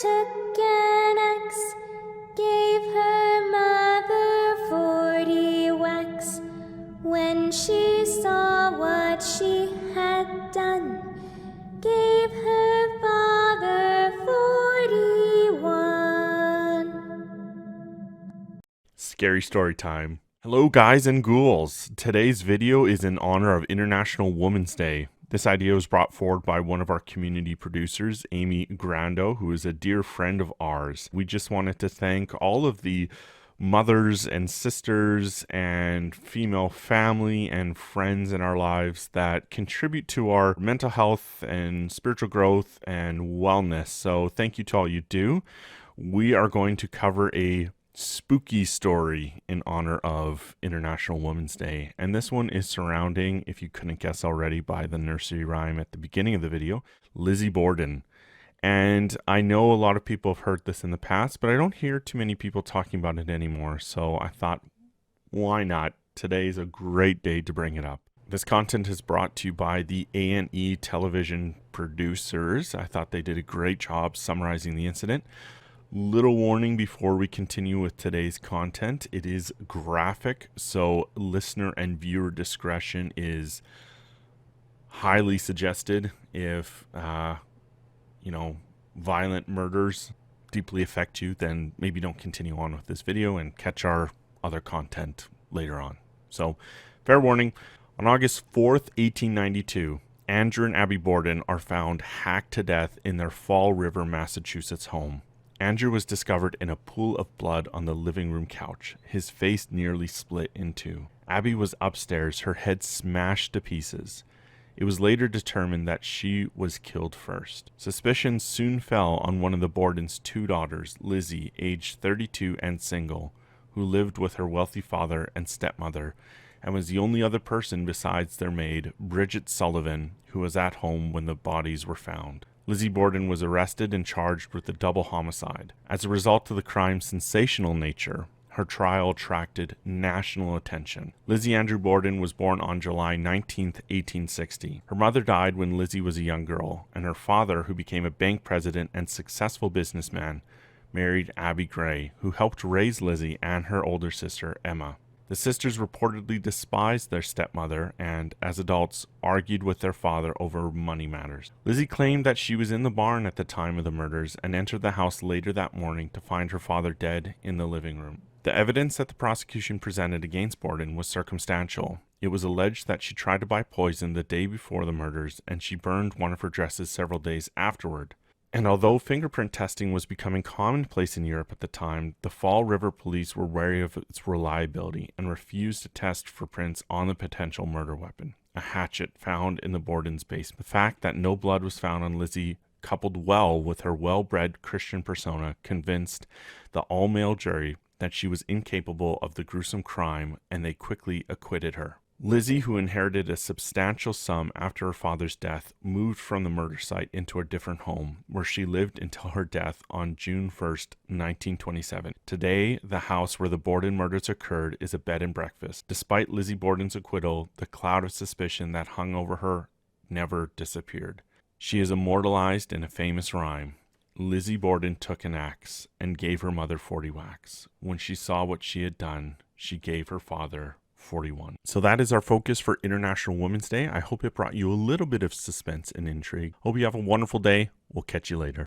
took an axe, gave her mother 40 whacks. When she saw what she had done, gave her father 41. Scary story time. Hello guys and ghouls. Today's video is in honor of International Women's Day. This idea was brought forward by one of our community producers, Amy Grando, who is a dear friend of ours. We just wanted to thank all of the mothers and sisters and female family and friends in our lives that contribute to our mental health and spiritual growth and wellness. So thank you to all you do. We are going to cover a spooky story in honor of International Women's Day, and this one is surrounding, if you couldn't guess already by the nursery rhyme at the beginning of the video, Lizzie Borden. And I know a lot of people have heard this in the past, but I don't hear too many people talking about it anymore, so I thought, why not? Today is a great day to bring it up. This content is brought to you by the A&E television producers. I thought they did a great job summarizing the incident. Little warning before we continue with today's content. It is graphic, so listener and viewer discretion is highly suggested. If, violent murders deeply affect you, then maybe don't continue on with this video and catch our other content later on. So, fair warning. On August 4th, 1892, Andrew and Abby Borden are found hacked to death in their Fall River, Massachusetts home. Andrew was discovered in a pool of blood on the living room couch, his face nearly split in two. Abby was upstairs, her head smashed to pieces. It was later determined that she was killed first. Suspicion soon fell on one of the Bordens' two daughters, Lizzie, aged 32 and single, who lived with her wealthy father and stepmother, and was the only other person besides their maid, Bridget Sullivan, who was at home when the bodies were found. Lizzie Borden was arrested and charged with a double homicide. As a result of the crime's sensational nature, her trial attracted national attention. Lizzie Andrew Borden was born on July 19, 1860. Her mother died when Lizzie was a young girl, and her father, who became a bank president and successful businessman, married Abby Gray, who helped raise Lizzie and her older sister, Emma. The sisters reportedly despised their stepmother and, as adults, argued with their father over money matters. Lizzie claimed that she was in the barn at the time of the murders and entered the house later that morning to find her father dead in the living room. The evidence that the prosecution presented against Borden was circumstantial. It was alleged that she tried to buy poison the day before the murders, and she burned one of her dresses several days afterward. And although fingerprint testing was becoming commonplace in Europe at the time, the Fall River police were wary of its reliability and refused to test for prints on the potential murder weapon, a hatchet found in the Borden's basement. The fact that no blood was found on Lizzie, coupled well with her well-bred Christian persona, convinced the all-male jury that she was incapable of the gruesome crime, and they quickly acquitted her. Lizzie, who inherited a substantial sum after her father's death, moved from the murder site into a different home, where she lived until her death on June 1st, 1927. Today, the house where the Borden murders occurred is a bed and breakfast. Despite Lizzie Borden's acquittal, the cloud of suspicion that hung over her never disappeared. She is immortalized in a famous rhyme. Lizzie Borden took an axe and gave her mother 40 whacks. When she saw what she had done, she gave her father 41. So that is our focus for International Women's Day. I hope it brought you a little bit of suspense and intrigue. Hope you have a wonderful day. We'll catch you later.